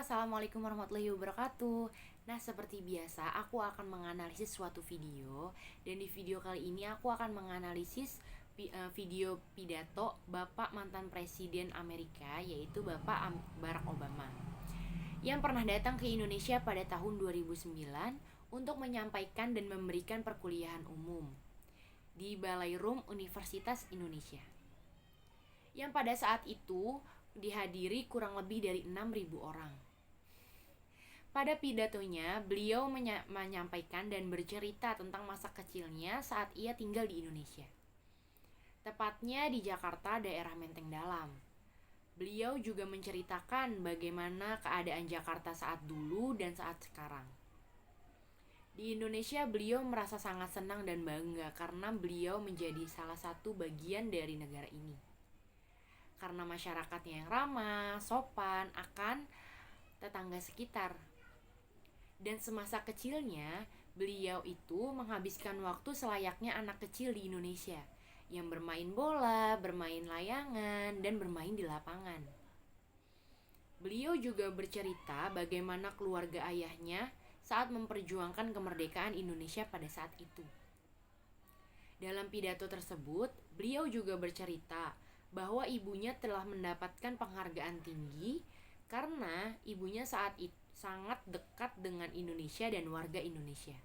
Assalamualaikum warahmatullahi wabarakatuh. Nah, seperti biasa, aku akan menganalisis suatu video. Dan di video kali ini aku akan menganalisis video pidato Bapak mantan Presiden Amerika, yaitu Bapak Barack Obama, yang pernah datang ke Indonesia pada tahun 2009 untuk menyampaikan dan memberikan perkuliahan umum di Balai Rum Universitas Indonesia, yang pada saat itu dihadiri kurang lebih dari 6.000 orang. Pada pidatonya, beliau menyampaikan dan bercerita tentang masa kecilnya saat ia tinggal di Indonesia, tepatnya di Jakarta, daerah Menteng Dalam. Beliau juga menceritakan bagaimana keadaan Jakarta saat dulu dan saat sekarang. Di Indonesia, beliau merasa sangat senang dan bangga karena beliau menjadi salah satu bagian dari negara ini. Karena masyarakatnya yang ramah, sopan akan tetangga sekitar. Dan semasa kecilnya, beliau itu menghabiskan waktu selayaknya anak kecil di Indonesia, yang bermain bola, bermain layangan, dan bermain di lapangan. Beliau juga bercerita bagaimana keluarga ayahnya saat memperjuangkan kemerdekaan Indonesia pada saat itu. Dalam pidato tersebut, beliau juga bercerita bahwa ibunya telah mendapatkan penghargaan tinggi karena ibunya saat itu sangat dekat dengan Indonesia dan warga Indonesia.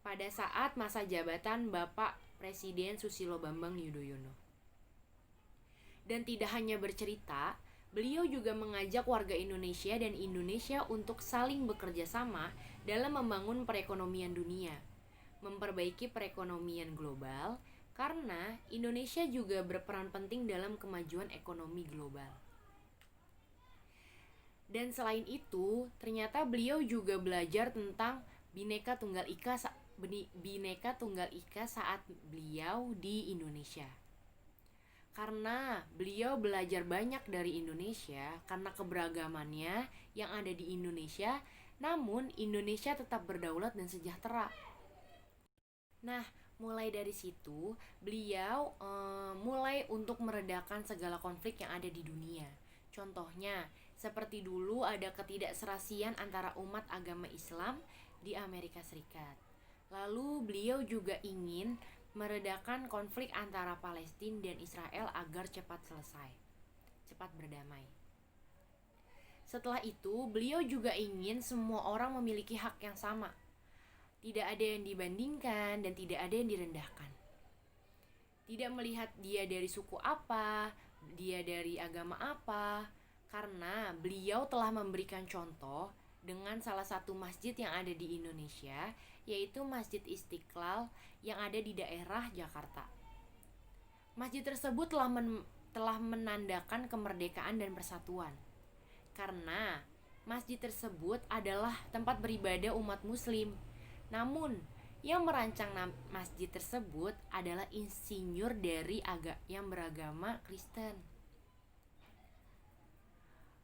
Pada saat masa jabatan Bapak Presiden Susilo Bambang Yudhoyono. Dan tidak hanya bercerita, beliau juga mengajak warga Indonesia dan Indonesia untuk saling bekerja sama dalam membangun perekonomian dunia, memperbaiki perekonomian global, karena Indonesia juga berperan penting dalam kemajuan ekonomi global. Dan selain itu, ternyata beliau juga belajar tentang Bhinneka Tunggal Ika saat beliau di Indonesia. Karena beliau belajar banyak dari Indonesia karena keberagamannya yang ada di Indonesia, namun Indonesia tetap berdaulat dan sejahtera. Nah, mulai dari situ beliau mulai untuk meredakan segala konflik yang ada di dunia. Contohnya, seperti dulu ada ketidakserasian antara umat agama Islam di Amerika Serikat. Lalu beliau juga ingin meredakan konflik antara Palestina dan Israel agar cepat selesai, cepat berdamai. Setelah itu, beliau juga ingin semua orang memiliki hak yang sama. Tidak ada yang dibandingkan dan tidak ada yang direndahkan. Tidak melihat dia dari suku apa, dia dari agama apa, karena beliau telah memberikan contoh dengan salah satu masjid yang ada di Indonesia, yaitu Masjid Istiqlal yang ada di daerah Jakarta. Masjid tersebut telah menandakan kemerdekaan dan persatuan, karena masjid tersebut adalah tempat beribadah umat muslim. Namun, yang merancang masjid tersebut adalah insinyur dari yang beragama Kristen.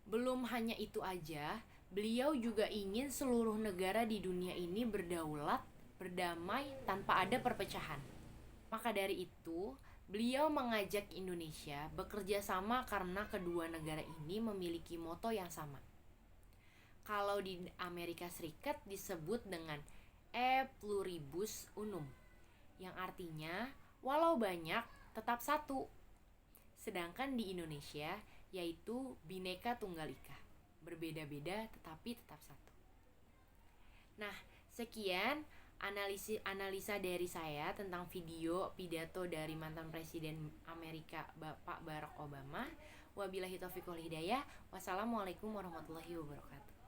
Belum hanya itu aja, beliau juga ingin seluruh negara di dunia ini berdaulat, berdamai, tanpa ada perpecahan. Maka dari itu, beliau mengajak Indonesia bekerja sama karena kedua negara ini memiliki moto yang sama. Kalau di Amerika Serikat disebut dengan E pluribus unum, yang artinya walau banyak tetap satu. Sedangkan di Indonesia yaitu Bhinneka Tunggal Ika, berbeda-beda tetapi tetap satu. Nah, sekian analisa dari saya tentang video pidato dari mantan Presiden Amerika Bapak Barack Obama. Wabillahi taufiq wal hidayah. Wassalamualaikum warahmatullahi wabarakatuh.